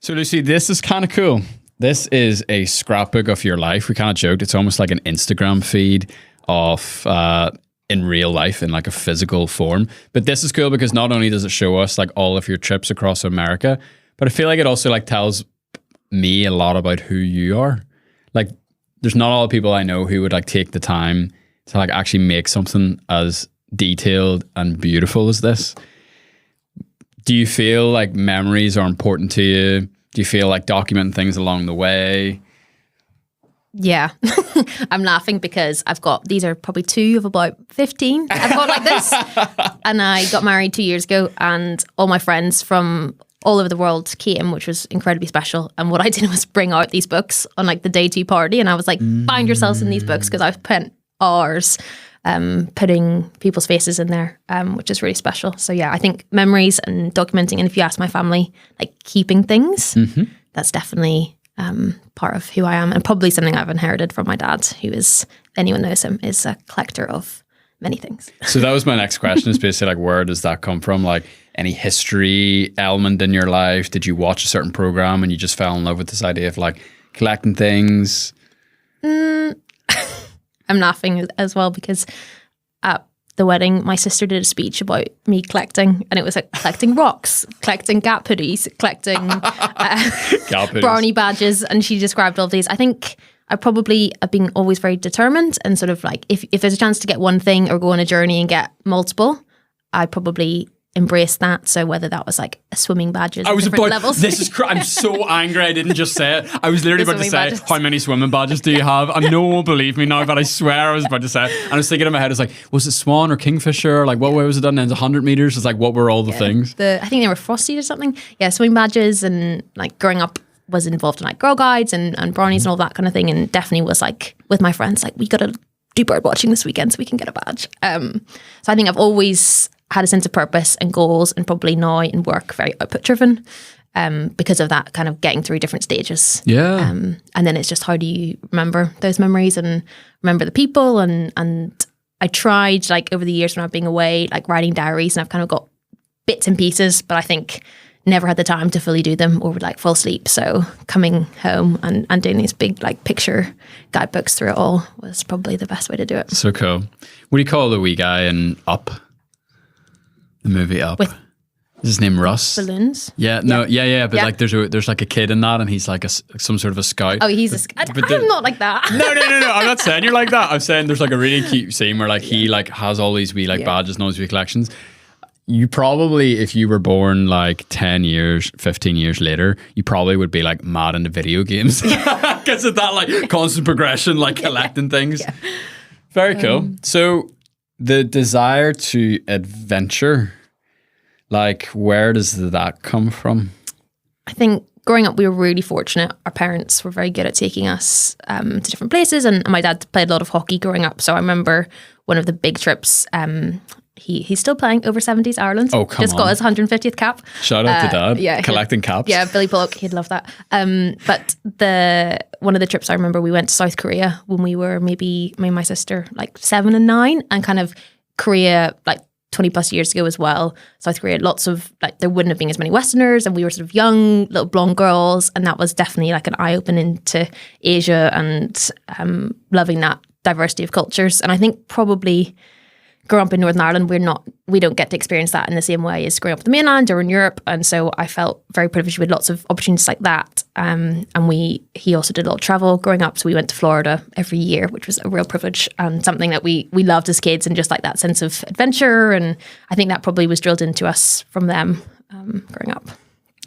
So Lucy, this is kind of cool. This is a scrapbook of your life. We kind of joked it's almost like an Instagram feed of in real life in like a physical form. But this is cool because not only does it show us like all of your trips across America, but I feel like it also like tells me a lot about who you are. Like there's not a lot of people I know who would like take the time to like actually make something as detailed and beautiful as this. Do you feel like memories are important to you? Do you feel like documenting things along the way? Yeah. I'm laughing because these are probably 2 of about 15 I've got like this. And I got married 2 years ago and all my friends from all over the world came, which was incredibly special. And what I did was bring out these books on like the day 2 party. And I was like, find yourselves in these books because I've spent hours putting people's faces in there, which is really special. So yeah, I think memories and documenting, and if you ask my family, like keeping things, that's definitely part of who I am, and probably something I've inherited from my dad, who is, anyone knows him, is a collector of many things. So that was my next question, is basically like, where does that come from? Like any history element in your life? Did you watch a certain program and you just fell in love with this idea of like collecting things? I'm laughing as well because at the wedding, my sister did a speech about me collecting, and it was like collecting rocks, collecting Gap hoodies, collecting brownie badges, and she described all of these. I think I probably have been always very determined, and sort of like if there's a chance to get one thing or go on a journey and get multiple, I probably embrace that. So whether that was like a swimming badges, I was about levels. This is I'm so angry I didn't just say it. I was literally about to say badges. How many swimming badges do you have? And no one will believe me now, but I swear I was about to say it. And I was thinking in my head, it's like, was it swan or kingfisher? Like what way was it done? And it's 100 meters. It's like, what were all the things? I think they were frosty or something. Yeah, swimming badges, and like growing up was involved in like Girl Guides and brownies and all that kind of thing, and definitely was like with my friends, like we gotta do bird watching this weekend so we can get a badge. So I think I've always had a sense of purpose and goals, and probably now in work very output driven because of that kind of getting through different stages. Yeah. And then it's just, how do you remember those memories and remember the people? And I tried like over the years when I've been away, like writing diaries, and I've kind of got bits and pieces, but I think never had the time to fully do them, or would like fall asleep. So coming home and doing these big like picture guidebooks through it all was probably the best way to do it. So cool. What do you call the wee guy in Up? The movie Up. Is his name Russ? Balloons? Yeah, no, yeah. But like there's like a kid in that, and he's like some sort of a scout. Oh, he's a scout. I'm not like that. No. I'm not saying you're like that. I'm saying there's like a really cute scene where like he like has all these wee like badges and all these wee collections. You probably, if you were born like 10 years, 15 years later, you probably would be like mad into video games because of that like constant progression, like collecting things. Yeah. Very cool. So the desire to adventure, like where does that come from? I think growing up, we were really fortunate. Our parents were very good at taking us to different places, and my dad played a lot of hockey growing up. So I remember one of the big trips. He's still playing over 70s Ireland. Oh, come Just got his 150th cap. Shout out to Dad. Yeah, collecting caps. Yeah, Billy Pollock, he'd love that. But one of the trips I remember, we went to South Korea when we were maybe, me and my sister, like 7 and 9, and kind of Korea, like 20 plus years ago as well. South Korea, lots of, like, there wouldn't have been as many Westerners, and we were sort of young, little blonde girls, and that was definitely like an eye-opening to Asia and loving that diversity of cultures. And I think probably growing up in Northern Ireland, we don't get to experience that in the same way as growing up in the mainland or in Europe. And so I felt very privileged with lots of opportunities like that. And he also did a lot of travel growing up. So we went to Florida every year, which was a real privilege and something that we loved as kids, and just like that sense of adventure. And I think that probably was drilled into us from them growing up.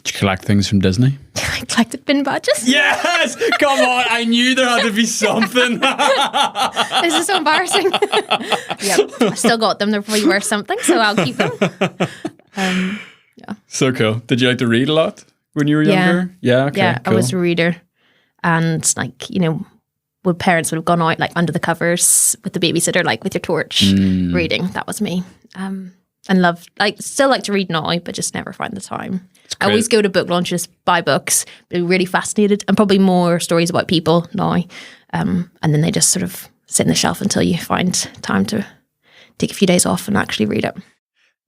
Did you collect things from Disney? I collected bin badges. Yes! Come on, I knew there had to be something. This is so embarrassing. Yep, I still got them. They're probably worth something, so I'll keep them. Yeah. So cool. Did you like to read a lot when you were younger? Yeah, okay, yeah, cool. I was a reader. And like, you know, when parents would have gone out like under the covers with the babysitter, like with your torch, reading. That was me. And still like to read now, but just never find the time. I always go to book launches, buy books, be really fascinated, and probably more stories about people now. And then they just sort of sit on the shelf until you find time to take a few days off and actually read it.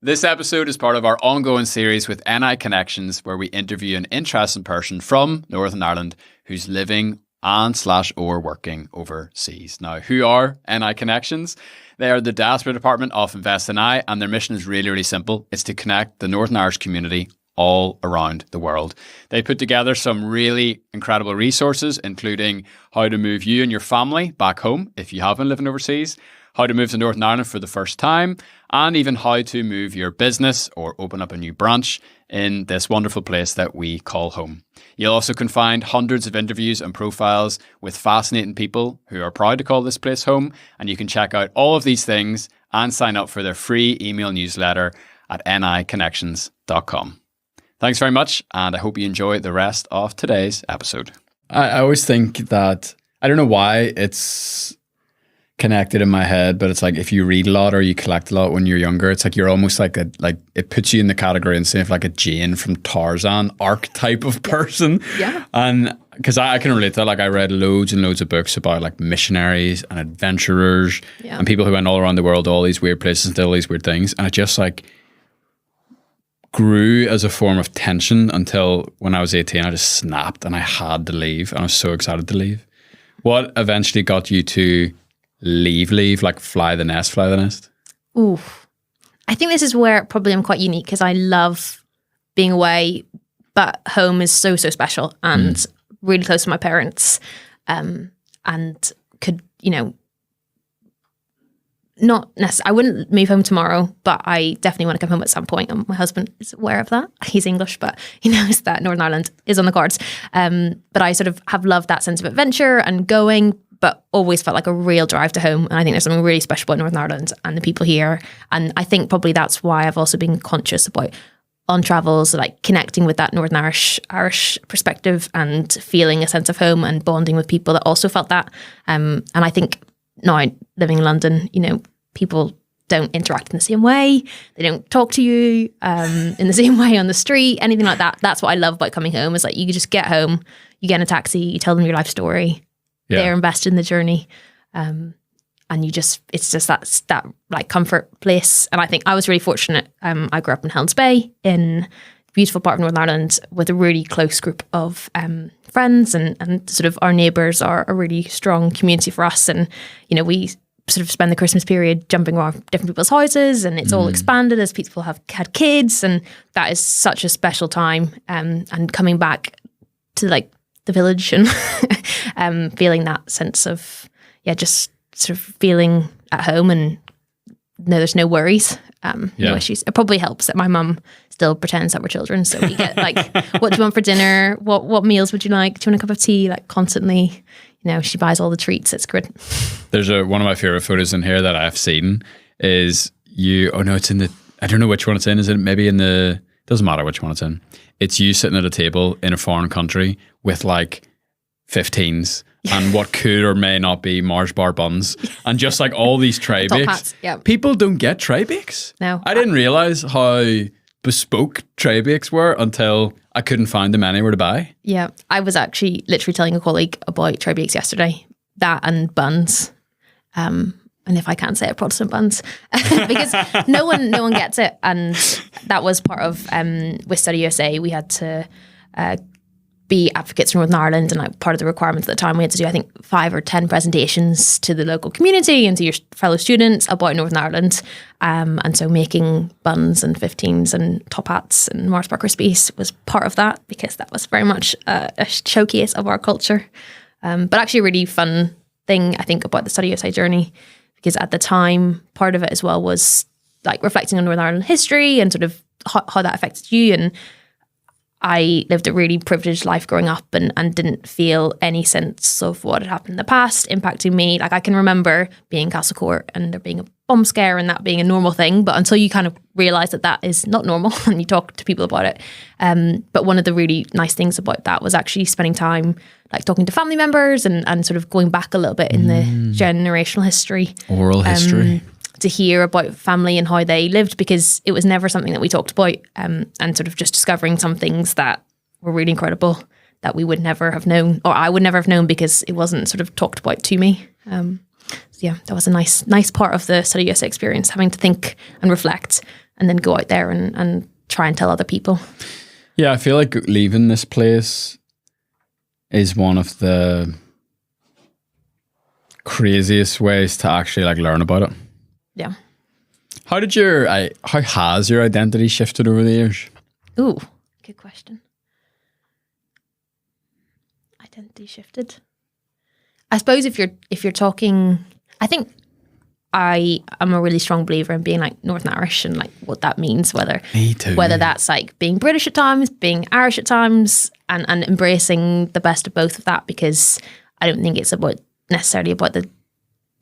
This episode is part of our ongoing series with NI Connections, where we interview an interesting person from Northern Ireland who's living and/or working overseas. Now, who are NI Connections? They are the diaspora department of Invest NI, and their mission is really, really simple. It's to connect the Northern Irish community all around the world. They put together some really incredible resources, including how to move you and your family back home if you have been living overseas, how to move to Northern Ireland for the first time, and even how to move your business or open up a new branch in this wonderful place that we call home. You also can find hundreds of interviews and profiles with fascinating people who are proud to call this place home, and you can check out all of these things and sign up for their free email newsletter at niconnections.com. Thanks very much, and I hope you enjoy the rest of today's episode. I always think that, I don't know why it's connected in my head, but it's like if you read a lot or you collect a lot when you're younger, it's like you're almost like it puts you in the category and say of like a Jane from Tarzan archetype of person. Yeah. And because I can relate to that, like I read loads and loads of books about like missionaries and adventurers and people who went all around the world, all these weird places and did all these weird things. And it just like grew as a form of tension until when I was 18, I just snapped and I had to leave. And I was so excited to leave. What eventually got you to leave, like fly the nest? Ooh, I think this is where probably I'm quite unique because I love being away, but home is so special and really close to my parents, and could, not necessarily, I wouldn't move home tomorrow, but I definitely want to come home at some point, and my husband is aware of that. He's English, but he knows that Northern Ireland is on the cards. But I sort of have loved that sense of adventure and going, but always felt like a real drive to home. And I think there's something really special about Northern Ireland and the people here. And I think probably that's why I've also been conscious about on travels, like connecting with that Northern Irish perspective and feeling a sense of home and bonding with people that also felt that. And I think now living in London, people don't interact in the same way. They don't talk to you in the same way on the street, anything like that. That's what I love about coming home, is like you just get home, you get in a taxi, you tell them your life story. Yeah. They're invested in the journey. And it's just that like comfort place. And I think I was really fortunate. I grew up in Helens Bay in a beautiful part of Northern Ireland with a really close group of friends and sort of our neighbours are a really strong community for us. And, we sort of spend the Christmas period jumping around different people's houses, and it's all expanded as people have had kids. And that is such a special time. And coming back to like the village and feeling that sense of just sort of feeling at home and there's no worries, no issues. It probably helps that my mum still pretends that we're children, so we get like, what do you want for dinner, what meals would you like, do you want a cup of tea, like constantly, she buys all the treats. It's good. There's one of my favorite photos in here that I've seen is it's in the, I don't know which one it's in, is it maybe in the, doesn't matter which one it's in. It's you sitting at a table in a foreign country with like 15s and what could or may not be Mars bar buns and just like all these tray bakes. Yep. People don't get tray bakes. No. I didn't realize how bespoke tray bakes were until I couldn't find them anywhere to buy. Yeah. I was actually literally telling a colleague about tray bakes yesterday. That and buns. And if I can't say it, Protestant buns, because no one gets it. And that was part of, with StudyUSA, we had to be advocates for Northern Ireland, and like part of the requirements at the time, we had to do, I think, 5 or 10 presentations to the local community and to your fellow students about Northern Ireland. And so making buns and 15s and top hats and Mars bar Krispies was part of that, because that was very much a showcase of our culture. But actually a really fun thing, I think, about the StudyUSA journey, because at the time, part of it as well was like reflecting on Northern Ireland history and sort of how that affected you. And I lived a really privileged life growing up and didn't feel any sense of what had happened in the past impacting me. Like I can remember being in Castle Court and there being a bomb scare and that being a normal thing. But until you kind of realise that is not normal and you talk to people about it. But one of the really nice things about that was actually spending time like talking to family members and sort of going back a little bit in the generational history. Oral history. To hear about family and how they lived, because it was never something that we talked about, and sort of just discovering some things that were really incredible that we would never have known, or I would never have known because it wasn't sort of talked about to me. So yeah, that was a nice part of the StudyUSA experience, having to think and reflect then go out there and try and tell other people. Yeah, I feel like leaving this place is one of the craziest ways to actually like learn about it. Yeah. How has your identity shifted over the years? Ooh, good question. Identity shifted. I suppose if you're talking, I think I am a really strong believer in being like Northern Irish and like what that means, Me too. whether that's like being British at times, being Irish at times, and embracing the best of both of that, because I don't think it's necessarily about the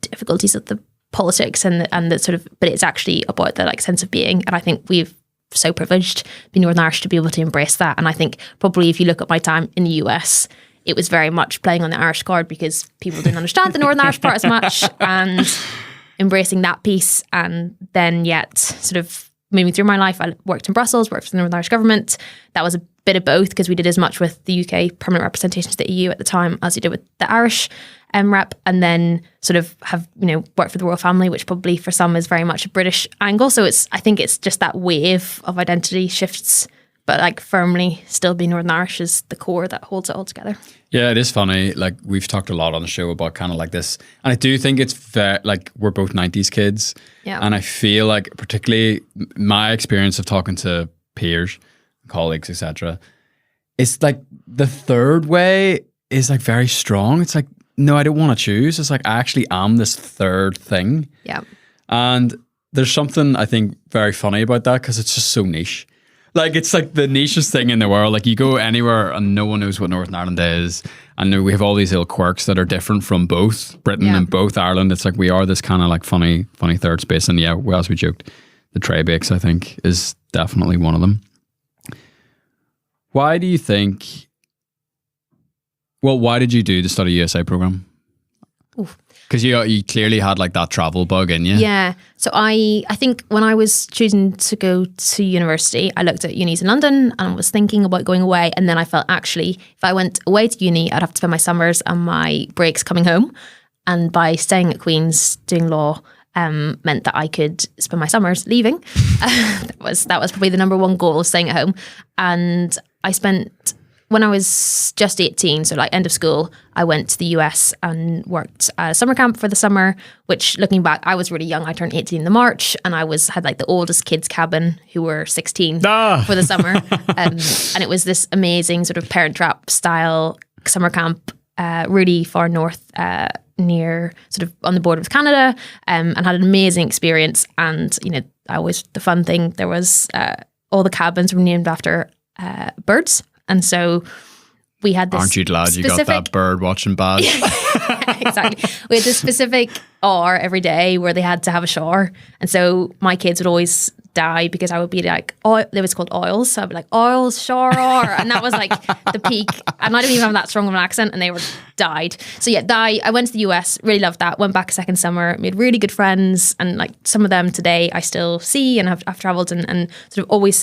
difficulties of the politics and the sort of, but it's actually about the like sense of being. And I think we've so privileged being Northern Irish to be able to embrace that. And I think probably if you look at my time in the US, it was very much playing on the Irish card because people didn't understand the Northern Irish part as much, and embracing that piece. And then yet sort of moving through my life, I worked in Brussels, worked for the Northern Irish government. That was a bit of both, because we did as much with the UK permanent representation to the EU at the time as we did with the Irish rep, and then sort of have, worked for the royal family, which probably for some is very much a British angle. So I think it's just that wave of identity shifts, but like firmly still being Northern Irish is the core that holds it all together. Yeah, it is funny. Like we've talked a lot on the show about kind of like this, and I do think it's very, like we're both 90s kids. Yeah. And I feel like particularly my experience of talking to peers, colleagues, etc., it's like the third way is like very strong. It's like, no, I don't want to choose. It's like I actually am this third thing. Yeah. And there's something I think very funny about that, because it's just so niche. Like it's like the nichest thing in the world. Like you go anywhere and no one knows what Northern Ireland is. And we have all these little quirks that are different from both Britain and both Ireland. It's like we are this kind of like funny third space. And yeah, as we joked, the tray bakes, I think, is definitely one of them. Why do you think... Well, why did you do the StudyUSA program? Because you clearly had like that travel bug in you. Yeah. So I think when I was choosing to go to university, I looked at unis in London and was thinking about going away. And then I felt actually, if I went away to uni, I'd have to spend my summers and my breaks coming home. And by staying at Queen's doing law meant that I could spend my summers leaving. That was probably the number one goal, staying at home. And I spent... When I was just 18, so like end of school, I went to the US and worked at a summer camp for the summer, which looking back, I was really young. I turned 18 in the March, and I had like the oldest kids cabin who were 16 for the summer. And it was this amazing sort of Parent Trap style summer camp, really far north, near sort of on the border with Canada, and had an amazing experience. And, the fun thing, there was all the cabins were named after birds. And so we had this... Aren't you glad you got that bird watching badge? Exactly. We had this specific hour every day where they had to have a shower. And so my kids would always die because I would be like, it was called oils. So I'd be like, oils, shower. And that was like the peak. And I didn't even have that strong of an accent, and they were died. So yeah, I went to the US, really loved that. Went back a second summer, made really good friends. And like some of them today I still see and I've traveled and sort of always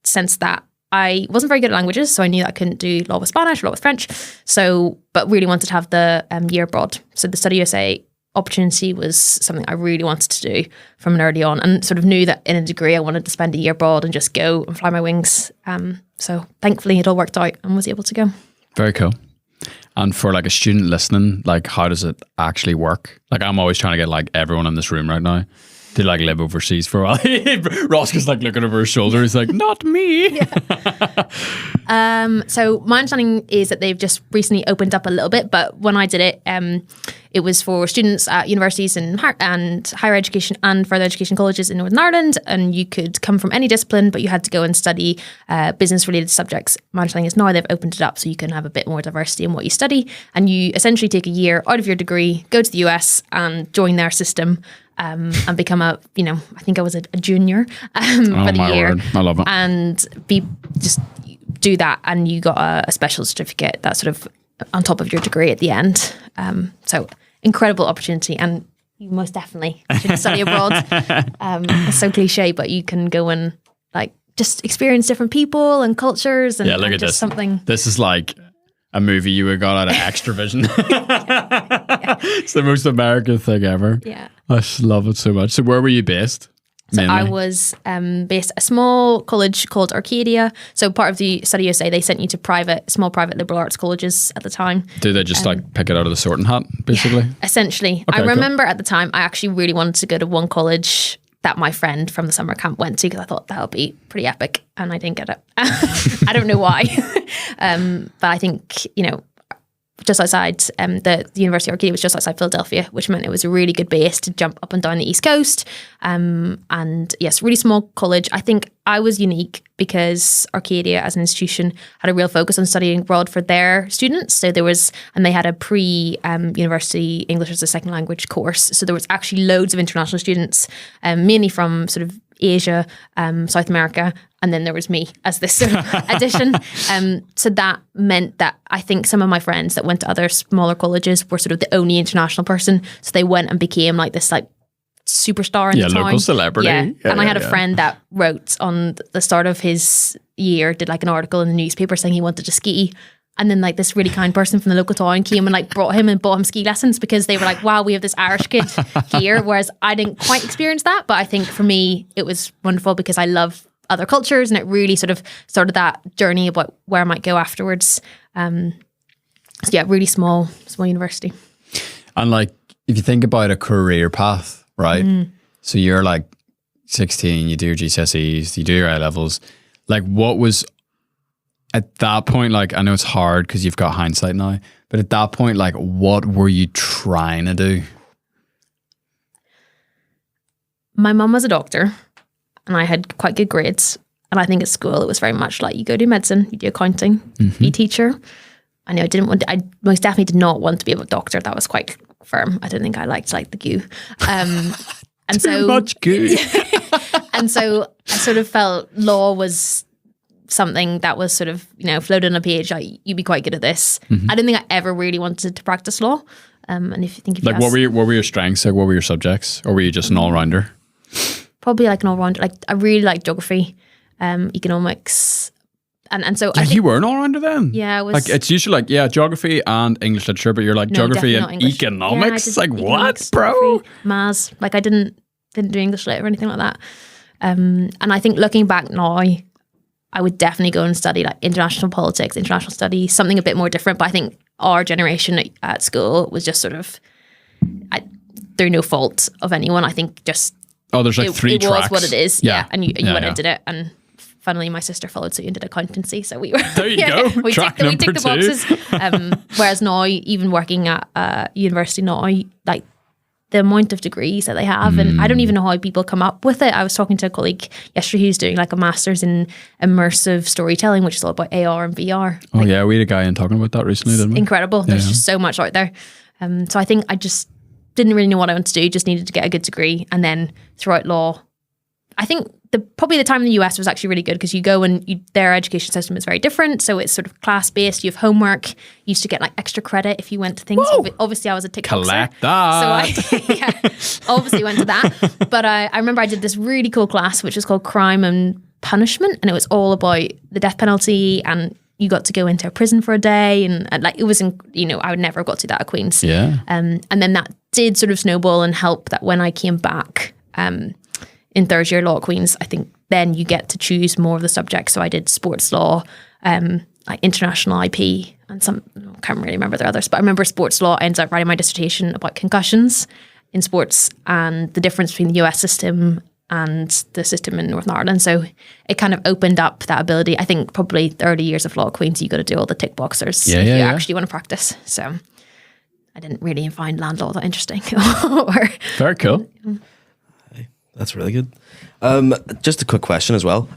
sensed that I wasn't very good at languages, so I knew that I couldn't do law with Spanish or law with French. So, but really wanted to have the year abroad. So the StudyUSA opportunity was something I really wanted to do from an early on, and sort of knew that in a degree I wanted to spend a year abroad and just go and fly my wings. So thankfully it all worked out and was able to go. Very cool. And for like a student listening, like how does it actually work? Like I'm always trying to get like everyone in this room right now to like live overseas for a while. Roscoe's like looking over his shoulder. He's like, not me. Yeah. So my understanding is that they've just recently opened up a little bit, but when I did it, it was for students at universities and higher education and further education colleges in Northern Ireland, and you could come from any discipline, but you had to go and study business-related subjects. My understanding is now they've opened it up so you can have a bit more diversity in what you study, and you essentially take a year out of your degree, go to the US and join their system. And become I think I was a junior for the year. Word. I love it. And just do that, and you got a special certificate that's sort of on top of your degree at the end. So incredible opportunity, and you most definitely should study abroad. It's so cliche, but you can go and like just experience different people and cultures. And, yeah, look at this. Something. This is like a movie you would got out of Extravision. Yeah. It's the most American thing ever. Yeah. I just love it so much. So where were you based? So mainly? I was based at a small college called Arcadia. So part of the StudyUSA, they sent you to small private liberal arts colleges at the time. Do they just like pick it out of the sorting hat, basically? Essentially. Okay, I remember at the time, I actually really wanted to go to one college that my friend from the summer camp went to because I thought that would be pretty epic, and I didn't get it. I don't know why. But I think, just outside, the University of Arcadia was just outside Philadelphia, which meant it was a really good base to jump up and down the East Coast. And yes, really small college. I think I was unique because Arcadia as an institution had a real focus on studying abroad for their students. So they had a pre-university English as a second language course. So there was actually loads of international students, mainly from sort of Asia, South America, and then there was me as this sort of addition. So that meant that I think some of my friends that went to other smaller colleges were sort of the only international person. So they went and became like this like superstar in the town. Local celebrity. Yeah. And I had a friend that wrote on the start of his year, did like an article in the newspaper saying he wanted to ski. And then like this really kind person from the local town came and like brought him and bought him ski lessons because they were like, wow, we have this Irish kid here. Whereas I didn't quite experience that. But I think for me, it was wonderful because I love other cultures and it really sort of started that journey about where I might go afterwards. So yeah, really small university. And like, if you think about a career path, right? So you're like 16, you do your GCSEs, you do your A-levels. Like what was... At that point, like, I know it's hard because you've got hindsight now, but at that point, like, what were you trying to do? My mum was a doctor and I had quite good grades. And I think at school, it was very much like you go do medicine, you do accounting, be a teacher. I know I most definitely did not want to be a doctor. That was quite firm. I don't think I liked like the goo. And Too much goo. And so I sort of felt law was something that was sort of, floated on a page, like, you'd be quite good at this. I don't think I ever really wanted to practice law. And if you think... Like, what were your strengths? Like, what were your subjects? Or were you just an all-rounder? Probably like an all-rounder. Like, I really like geography, economics. And so I think... You were an all-rounder then? Yeah, I was... Like, it's usually like, geography and English literature, but you're like, geography and economics? Yeah, like, what, bro? Maths. Like, I didn't do English lit or anything like that. And I think looking back now, I would definitely go and study like international politics, international studies, something a bit more different. But I think our generation at school was just sort of, through no fault of anyone, I think just... Oh, there's like three tracks. It was what it is. Yeah. And you went and and did it. And funnily, my sister followed suit and did accountancy. So we were... There you go. We Track ticked the number 2. boxes. Whereas now, even working at university now, like, the amount of degrees that they have, and I don't even know how people come up with it. I was talking to a colleague yesterday who's doing like a master's in immersive storytelling, which is all about AR and VR. Oh yeah, we had a guy in talking about that recently, didn't we? Incredible. There's just so much out there. So I think I just didn't really know what I wanted to do, just needed to get a good degree. And then throughout law, I think probably the time in the US was actually really good because you go and their education system is very different. So it's sort of class-based. You have homework. You used to get like extra credit if you went to things. Whoa. Obviously, I was a TikToker. Collect that. So I obviously went to that. But I remember I did this really cool class, which was called Crime and Punishment. And it was all about the death penalty. And you got to go into a prison for a day. And like, it was, I would never have got to that at Queen's. Yeah. And then that did sort of snowball and help that when I came back, in third year law at Queen's, I think then you get to choose more of the subjects. So I did sports law, like international IP, and I can't really remember the others, but I remember sports law. I ended up writing my dissertation about concussions in sports and the difference between the US system and the system in Northern Ireland. So it kind of opened up that ability. I think probably the early years of law at Queen's, you got to do all the tick boxers if you actually want to practice. So I didn't really find land law that interesting. Very cool. That's really good. Just a quick question as well.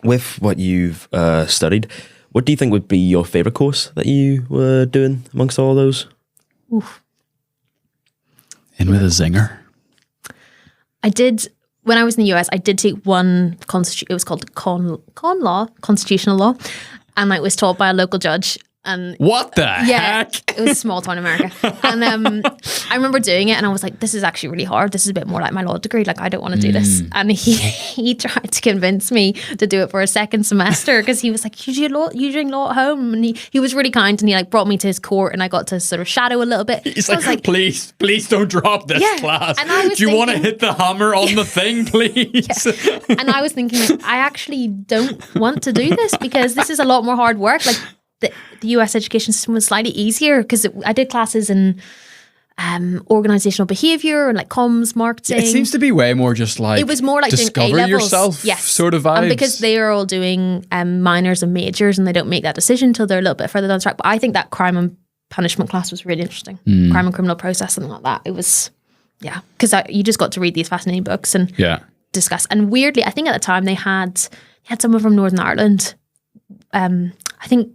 With what you've studied, what do you think would be your favourite course that you were doing amongst all those? Oof. In with a zinger. I did, when I was in the US, I did take one, it was called constitutional law, and it was taught by a local judge. And What the yeah, heck? it was small town America. And I remember doing it and I was like, this is actually really hard. This is a bit more like my law degree. Like, I don't want to do this. And he tried to convince me to do it for a second semester because he was like, you doing law at home? And he was really kind and he like brought me to his court and I got to sort of shadow a little bit. He's like, please don't drop this class. And I was Do you want to hit the hammer on the thing, please? And I was thinking, like, I actually don't want to do this because this is a lot more hard work. Like, the US education system was slightly easier because I did classes in organizational behavior and like comms, marketing. It seems to be way more just like, it was more like discover doing A-levels. yourself sort of vibes. And because they are all doing minors and majors and they don't make that decision until they're a little bit further down the track. But I think that crime and punishment class was really interesting. Crime and criminal process, something like that. It was, because you just got to read these fascinating books and discuss. And weirdly, I think at the time they had someone from Northern Ireland. I think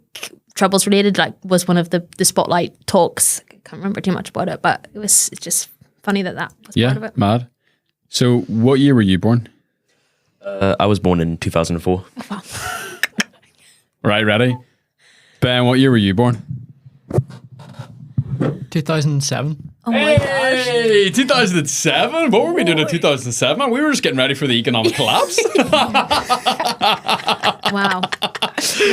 Troubles Related was one of the spotlight talks. I can't remember too much about it, but it's just funny that was part of it. Mad. So what year were you born? I was born in 2004. Right, ready? Ben, what year were you born? 2007. Oh my gosh. Hey, 2007? What were we doing in 2007? We were just getting ready for the economic collapse. Wow.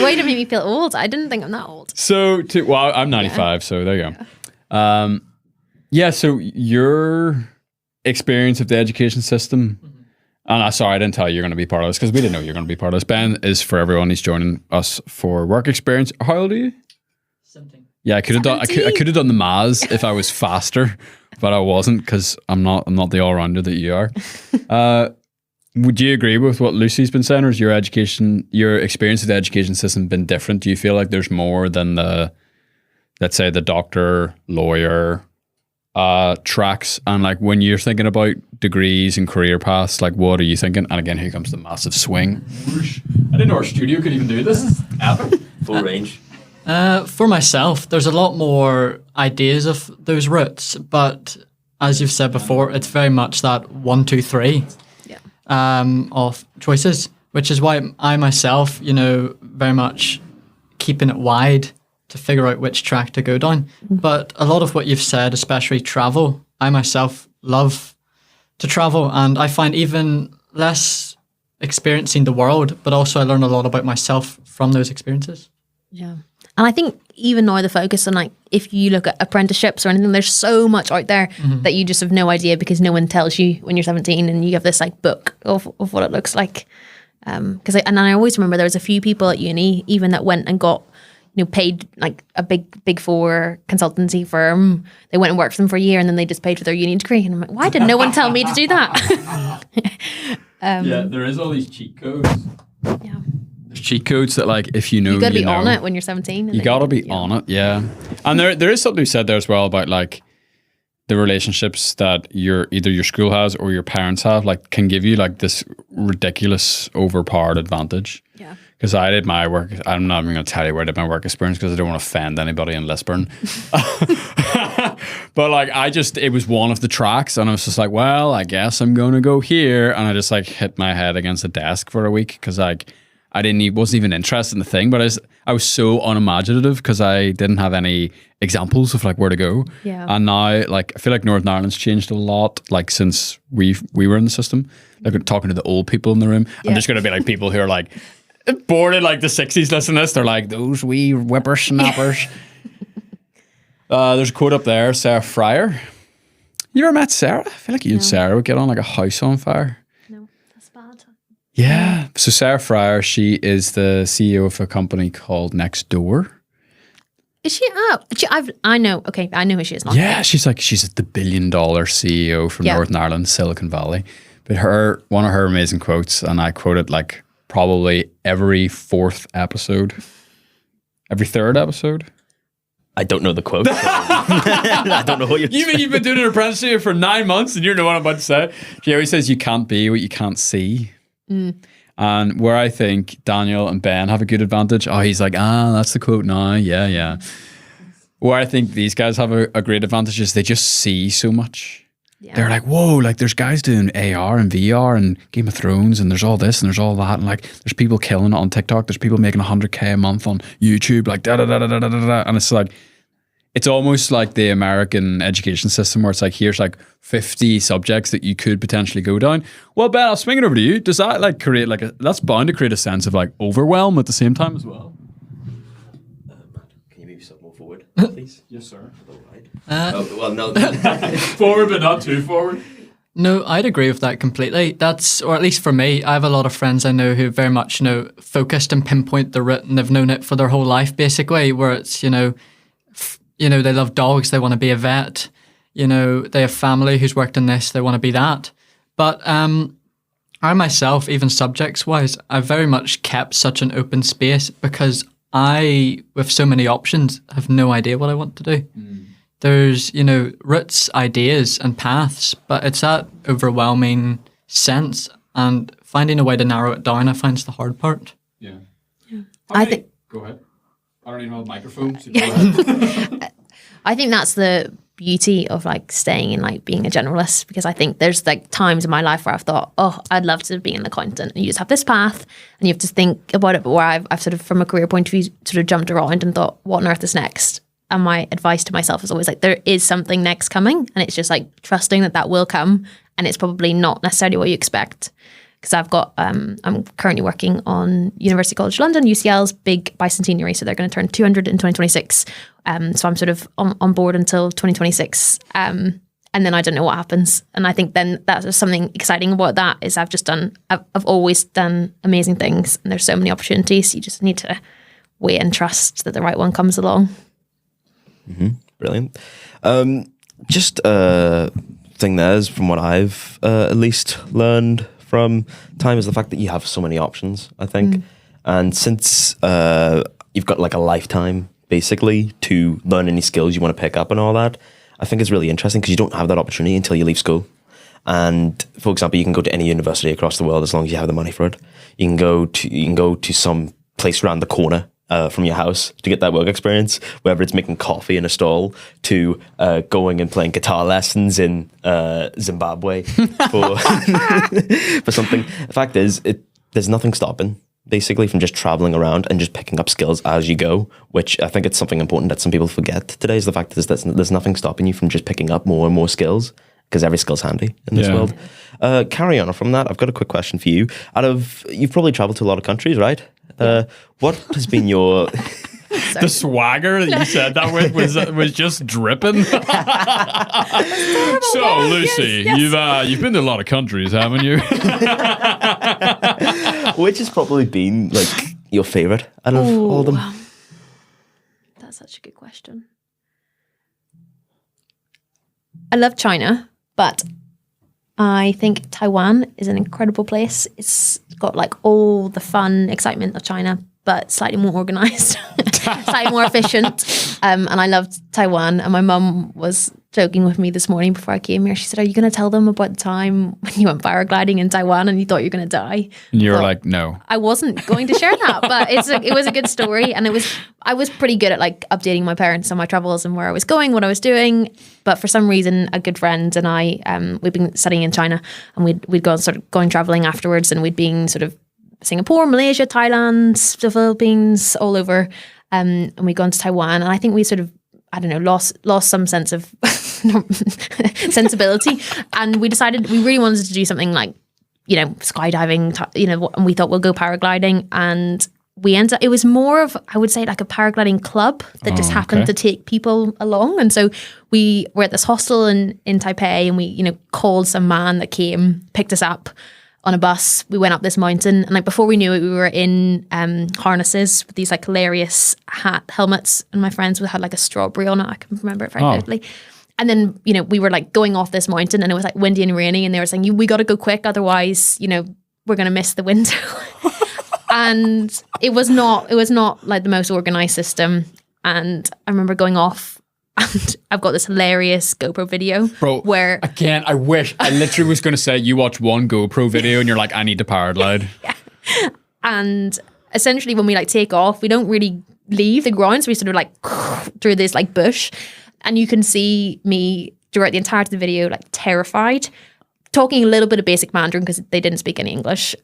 Way to make me feel old. I didn't think I'm that old. So, I'm 95, so there you go. So your experience of the education system, and I didn't tell you you're going to be part of this because we didn't know you were going to be part of this. Ben is for everyone. He's joining us for work experience. How old are you? 17. Yeah, I could have done. I could have done the maths if I was faster, but I wasn't because I'm not the all rounder that you are. Would you agree with what Lucy's been saying, or has your experience of the education system been different? Do you feel like there's more than let's say the doctor, lawyer tracks, and like when you're thinking about degrees and career paths, like what are you thinking? And again, here comes the massive swing. I didn't know our studio could even do this. This is epic. Full range. For myself, there's a lot more ideas of those routes, but as you've said before, it's very much that 1, 2, 3 of choices, which is why I myself, very much keeping it wide to figure out which track to go down. But a lot of what you've said, especially travel, I myself love to travel, and I find even less experiencing the world, but also I learn a lot about myself from those experiences. Yeah. And I think even now the focus on like, if you look at apprenticeships or anything, there's so much out there that you just have no idea because no one tells you when you're 17 and you have this like book of what it looks like. And I always remember there was a few people at uni even that went and got, paid like a big four consultancy firm. They went and worked for them for a year and then they just paid for their uni degree. And I'm like, why did no one tell me to do that? There is all these cheat codes. Yeah. There's cheat codes that like if you know you gotta be on it when you're 17. You gotta be on it, yeah. And there is something said there as well about like the relationships that either your school has or your parents have, like can give you like this ridiculous overpowered advantage. Yeah. Because I did my work, I'm not even going to tell you where I did my work experience because I don't want to offend anybody in Lisburn. But like it was one of the tracks and I was just like, well, I guess I'm going to go here. And I just like hit my head against the desk for a week because like wasn't even interested in the thing, but I was so unimaginative because I didn't have any examples of like where to go. Yeah. And now like I feel like Northern Ireland's changed a lot like since we were in the system. Like talking to the old people in the room. Yeah. I'm just gonna be like people who are like born in like the 60s listen to this. They're like those wee whippersnappers. There's a quote up there, Sarah Fryer. You ever met Sarah? I feel like you and Sarah would get on like a house on fire. No, that's bad. Yeah. So Sarah Fryer, she is the CEO of a company called Nextdoor. Is she? Oh, I know. Okay, I know who she is. Not yeah, she's the $1 billion CEO from Northern Ireland, Silicon Valley. But one of her amazing quotes, and I quote it like probably every fourth episode, every third episode. I don't know the quote. So I don't know what you've been doing an apprenticeship for 9 months and you know what I'm about to say. She always says you can't be what you can't see. And where I think Daniel and Ben have a good advantage, he's like, that's the quote now. Yeah. Where I think these guys have a great advantage is they just see so much. They're like, whoa, like there's guys doing AR and VR and Game of Thrones, and there's all this and there's all that, and like there's people killing it on TikTok. There's people making 100K a month on YouTube, like da da da da da da da. And it's like, it's almost like the American education system where it's like, here's like 50 subjects that you could potentially go down. Well, Ben, I'll swing it over to you. Does that like create like that's bound to create a sense of like overwhelm at the same time as well? Can you move yourself more forward, please? Yes, sir. Well, no. Forward, but not too forward. No, I'd agree with that completely. That's, or at least for me, I have a lot of friends I know who very much, focused and pinpoint the route, and they've known it for their whole life, basically, where it's, they love dogs, they want to be a vet, they have family who's worked in this, they want to be that. But I myself, even subjects-wise, I've very much kept such an open space because I, with so many options, have no idea what I want to do. There's, routes, ideas and paths, but it's that overwhelming sense, and finding a way to narrow it down, I find is the hard part. Yeah. I think. Go ahead. I don't even have a microphone. So go ahead. I think that's the beauty of like staying in like being a generalist, because I think there's like times in my life where I've thought, oh, I'd love to be an accountant, and you just have this path and you have to think about it, but where I've sort of, from a career point of view, sort of jumped around and thought, what on earth is next? And my advice to myself is always like, there is something next coming, and it's just like trusting that will come, and it's probably not necessarily what you expect. Because I've got, I'm currently working on University College London, UCL's big bicentenary, so they're going to turn 200 in 2026. So I'm sort of on board until 2026, and then I don't know what happens. And I think then that's something exciting about that is I've always done amazing things, and there's so many opportunities. You just need to wait and trust that the right one comes along. Brilliant. Just a thing there is, from what I've at least learned from time, is the fact that you have so many options, I think. And since you've got like a lifetime basically to learn any skills you want to pick up and all that, I think it's really interesting because you don't have that opportunity until you leave school. And for example, you can go to any university across the world as long as you have the money for it. You can go to some place around the corner from your house to get that work experience, whether it's making coffee in a stall to going and playing guitar lessons in Zimbabwe for for something. The fact is, there's nothing stopping basically from just traveling around and just picking up skills as you go, which I think it's something important that some people forget today, is the fact that there's nothing stopping you from just picking up more and more skills, because every skill's handy in this world. Carry on from that, I've got a quick question for you. You've probably traveled to a lot of countries, right? What has been your... The swagger that you said that with was just dripping. So, Lucy, yes. You've been to a lot of countries, haven't you? Which has probably been like your favorite out of all of them? That's such a good question. I love China, but I think Taiwan is an incredible place. It's got like all the fun, excitement of China, but slightly more organized, slightly more efficient. And I loved Taiwan. And my mum was joking with me this morning before I came here. She said, "Are you going to tell them about the time when you went paragliding in Taiwan and you thought you were going to die?" And you were like, "No." I wasn't going to share that, but it was a good story. And I was pretty good at like updating my parents on my travels and where I was going, what I was doing. But for some reason, a good friend and I, we'd been studying in China, and we'd gone sort of going traveling afterwards, and we'd been sort of Singapore, Malaysia, Thailand, the Philippines, all over. And we'd gone to Taiwan, and I think we sort of, I don't know, lost some sense of sensibility. And we decided we really wanted to do something like, skydiving, and we thought we'll go paragliding. And we ended up, it was more of, I would say, like a paragliding club that just happened to take people along. And so we were at this hostel in Taipei, and we, called some man that came, picked us up on a bus. We went up this mountain, and like before we knew it, we were in harnesses with these like hilarious helmets, and my friends had like a strawberry on it. I can remember it very vividly. And then, we were like going off this mountain, and it was like windy and rainy, and they were saying, we got to go quick, otherwise, we're going to miss the window. And it was not like the most organized system. And I remember going off, and I've got this hilarious GoPro video. Bro, where again, I literally was going to say, you watch one GoPro video and you're like, I need to paraglide. Yeah. And essentially when we like take off, we don't really leave the ground. So we sort of like through this like bush, and you can see me throughout the entirety of the video, like terrified, talking a little bit of basic Mandarin because they didn't speak any English.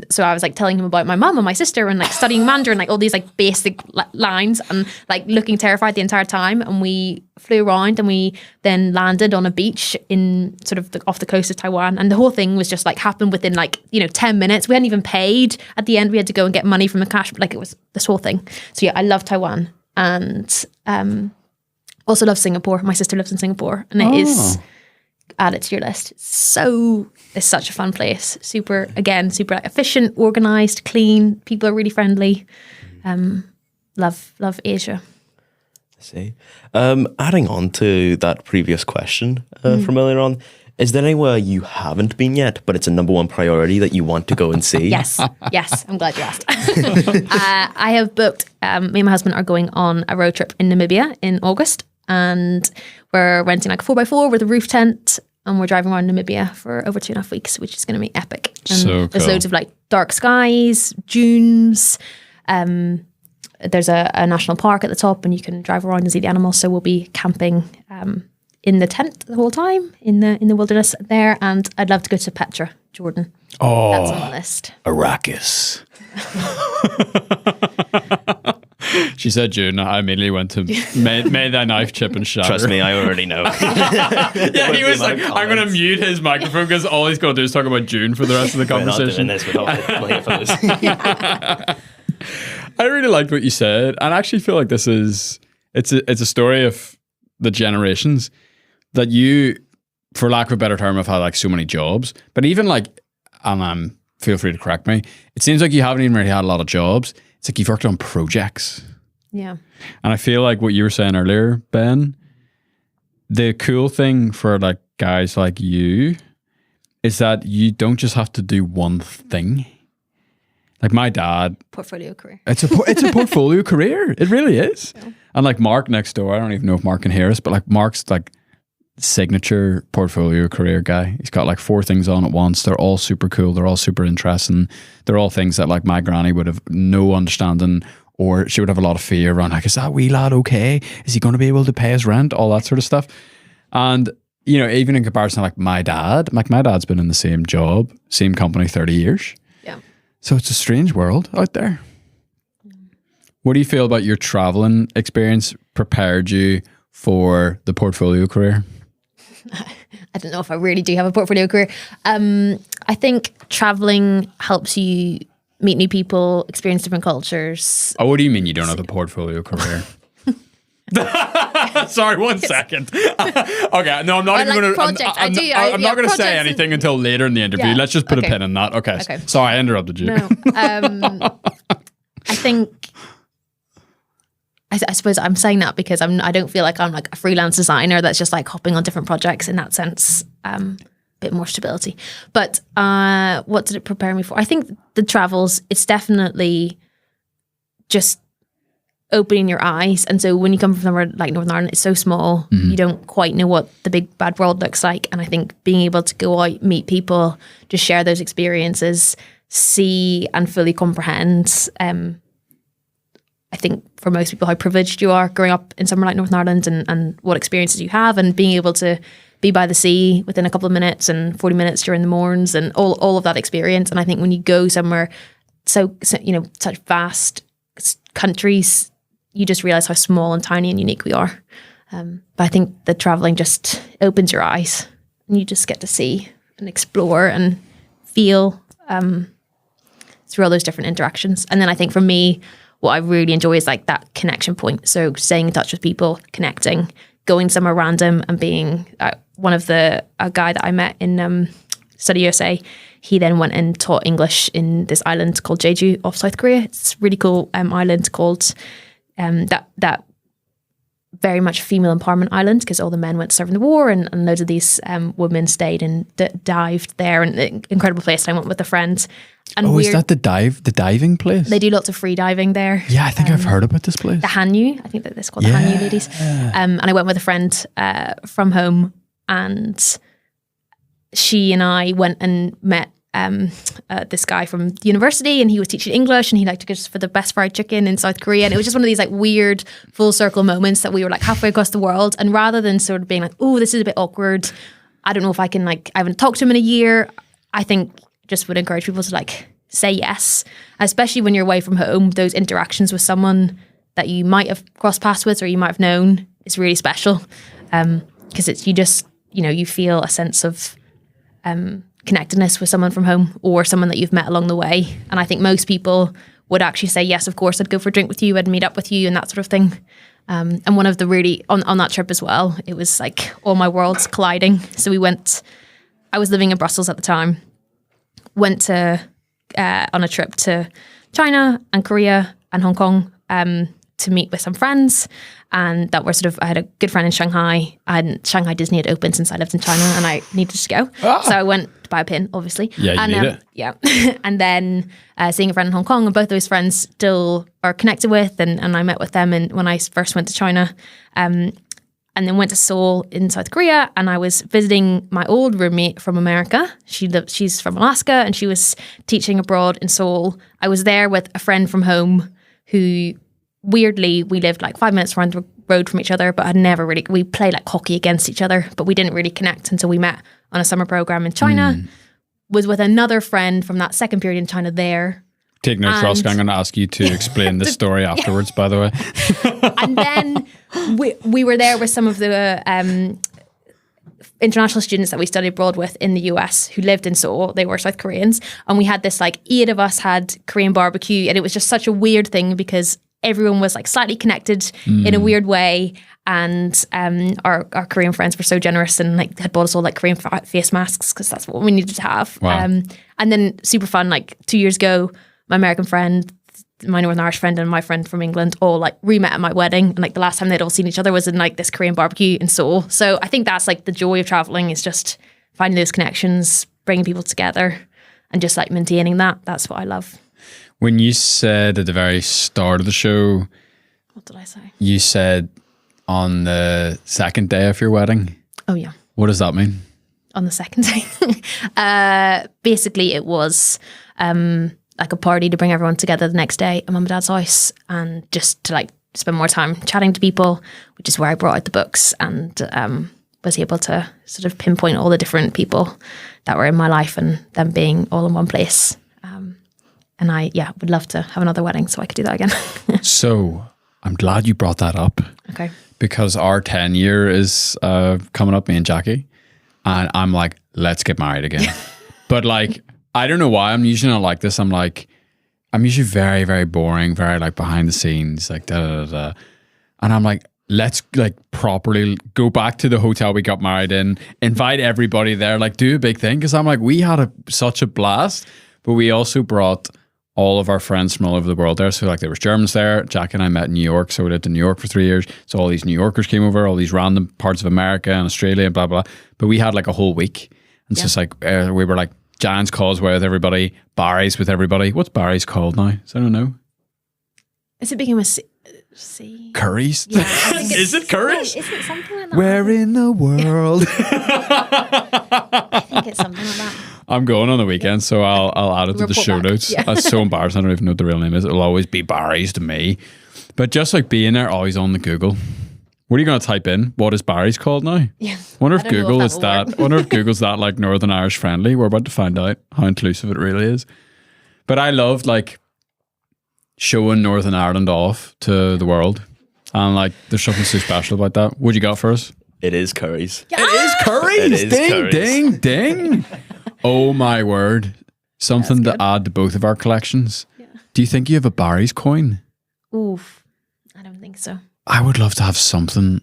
So I was like telling him about my mum and my sister and like studying Mandarin, like all these like basic lines, and like looking terrified the entire time. And we flew around and we then landed on a beach in sort of off the coast of Taiwan. And the whole thing was just like happened within like, 10 minutes. We hadn't even paid. At the end, we had to go and get money from the cash. Like it was this whole thing. So yeah, I love Taiwan, and also love Singapore. My sister lives in Singapore, and it is... add it to your list. It's such a fun place. Super like, efficient, organized, clean. People are really friendly. Love Asia. I see. Adding on to that previous question from earlier on, is there anywhere you haven't been yet, but it's a number one priority that you want to go and see? Yes. I'm glad you asked. I have booked, me and my husband are going on a road trip in Namibia in August, and we're renting like a 4x4 with a roof tent, and we're driving around Namibia for over 2.5 weeks, which is going to be epic. And So cool. There's loads of like dark skies, dunes. There's a national park at the top, and you can drive around and see the animals. So we'll be camping in the tent the whole time in the wilderness there. And I'd love to go to Petra, Jordan. Oh, that's on the list. Arrakis. She said June. I immediately went to may thy knife chip and shatter. Trust me, I already know. Yeah, he was like, I'm going to mute his microphone because all he's going to do is talk about June for the rest of the conversation. We're not doing this with all I really liked what you said, and I actually feel like it's a story of the generations that you, for lack of a better term, have had like so many jobs, but even like, and feel free to correct me, it seems like you haven't even really had a lot of jobs. It's like you've worked on projects. Yeah. And I feel like what you were saying earlier, Ben, the cool thing for like guys like you is that you don't just have to do one thing. Like my dad, Portfolio career. it's a portfolio career. It really is. Yeah. And like Mark next door, I don't even know if Mark can hear us, but like Mark's like signature portfolio career guy. He's got like 4 things on at once. They're all super cool. They're all super interesting. They're all things that like my granny would have no understanding, or she would have a lot of fear around, like, is that wee lad okay? Is he going to be able to pay his rent? All that sort of stuff. And, even in comparison to like my dad's been in the same job, same company 30 years. Yeah. So it's a strange world out there. What do you feel about your traveling experience prepared you for the portfolio career? I don't know if I really do have a portfolio career. I think traveling helps you meet new people, experience different cultures. Oh, what do you mean you don't have a portfolio career? Sorry, 1 second. Okay, no, I'm not even going to. I'm not going to say anything until later in the interview. Yeah, Let's just put a pin in that. Okay. Sorry, I interrupted you. No, I think. I suppose I'm saying that because I don't feel like I'm like a freelance designer that's just like hopping on different projects in that sense. A bit more stability. But what did it prepare me for? I think the travels, it's definitely just opening your eyes. And so when you come from somewhere like Northern Ireland, it's so small, you don't quite know what the big bad world looks like. And I think being able to go out, meet people, just share those experiences, see and fully comprehend I think for most people how privileged you are growing up in somewhere like Northern Ireland, and what experiences you have, and being able to be by the sea within a couple of minutes and 40 minutes during the morns, and all of that experience. And I think when you go somewhere so such vast countries, you just realize how small and tiny and unique we are. But I think the traveling just opens your eyes, and you just get to see and explore and feel through all those different interactions. And then I think for me, what I really enjoy is like that connection point. So staying in touch with people, connecting, going somewhere random, and being a guy that I met in StudyUSA. He then went and taught English in this island called Jeju off South Korea. It's a really cool island called that very much female empowerment island, because all the men went to serve in the war, and loads of these women stayed and dived there. And incredible place. I went with a friend. And is that the diving place? They do lots of free diving there. Yeah, I think I've heard about this place. The Hanyu, I think that it's called the Hanyu ladies. And I went with a friend from home, and she and I went and met this guy from the university, and he was teaching English, and he like took us for the best fried chicken in South Korea, and it was just one of these like weird full circle moments that we were like halfway across the world, and rather than sort of being like, oh, this is a bit awkward, I don't know if I can, like, I haven't talked to him in a year, I think just would encourage people to like say yes, especially when you're away from home. Those interactions with someone that you might have crossed paths with or you might have known is really special, because it's, you just, you know, you feel a sense of connectedness with someone from home or someone that you've met along the way. And I think most people would actually say, yes, of course, I'd go for a drink with you, I'd meet up with you and that sort of thing. And one of the really, on that trip as well, it was like all my worlds colliding. So we went, I was living in Brussels at the time, went to on a trip to China and Korea and Hong Kong to meet with some friends, and that were sort of, I had a good friend in Shanghai, and Shanghai Disney had opened since I lived in China and I needed to go. So I went to buy a pin, obviously. Yeah, you and, need it. Yeah. And then seeing a friend in Hong Kong, and both those friends still are connected with, and I met with them when I first went to China. And then went to Seoul in South Korea, and I was visiting my old roommate from America. She's from Alaska, and she was teaching abroad in Seoul. I was there with a friend from home who, weirdly, we lived like 5 minutes around the road from each other, but had never really, we played like hockey against each other, but we didn't really connect until we met on a summer program in China. Was with another friend from that second period in China there. Take notes, Roscoe. I'm going to ask you to explain this story afterwards, by the way. And then we were there with some of the international students that we studied abroad with in the US who lived in Seoul. They were South Koreans. And we had this, like, 8 of us had Korean barbecue. And it was just such a weird thing because everyone was like slightly connected in a weird way. And our Korean friends were so generous and like had bought us all like Korean face masks because that's what we needed to have. Wow. And then super fun, like 2 years ago, my American friend, my Northern Irish friend, and my friend from England all like re-met at my wedding. And like the last time they'd all seen each other was in like this Korean barbecue in Seoul. So I think that's like the joy of traveling, is just finding those connections, bringing people together, and just like maintaining that. That's what I love. When you said at the very start of the show, What did I say? you said on the second day of your wedding. Oh yeah. What does that mean? On the second day. Basically it was like a party to bring everyone together the next day at mum and dad's house, and just to like spend more time chatting to people, which is where I brought out the books and was able to sort of pinpoint all the different people that were in my life and them being all in one place. And I would love to have another wedding so I could do that again. So I'm glad you brought that up. Okay. Because our 10-year is coming up, me and Jackie. And I'm like, let's get married again. But like, I don't know why. I'm usually not like this. I'm usually very, very boring, very like behind the scenes, like da da da. And I'm like, let's like properly go back to the hotel we got married in, invite everybody there, like do a big thing. Because I'm like, we had such a blast, but we also brought all of our friends from all over the world there. So like there was Germans there. Jack and I met in New York. So we lived in New York for 3 years. So all these New Yorkers came over, all these random parts of America and Australia and blah, blah. But we had like a whole week. And it's just like, we were like Giants Causeway with everybody, Barry's with everybody. What's Barry's called now? I don't know. Is it become a C? Curry's? Yeah, I think Is it Curry's? Is it something like that? Where in the world? I think it's something like that. I'm going on the weekend, so I'll add it to the Report show back. notes. Yeah. That's so embarrassing. I don't even know what the real name is. It'll always be Barry's to me. But just like being there, always on the Google. What are you going to type in? What is Barry's called now? Yeah. Wonder if I don't know Google if is will that. work. Wonder if Google's that like Northern Irish friendly. We're about to find out how inclusive it really is. But I loved like showing Northern Ireland off to the world, and like there's something so special about that. What you got for us? It is Curry's. It is Curry's. It is ding, Curry's. ding, ding. Oh my word. Something to good. add to both of our collections. Yeah. Do you think you have a Barry's coin? Oof. I don't think so. I would love to have something.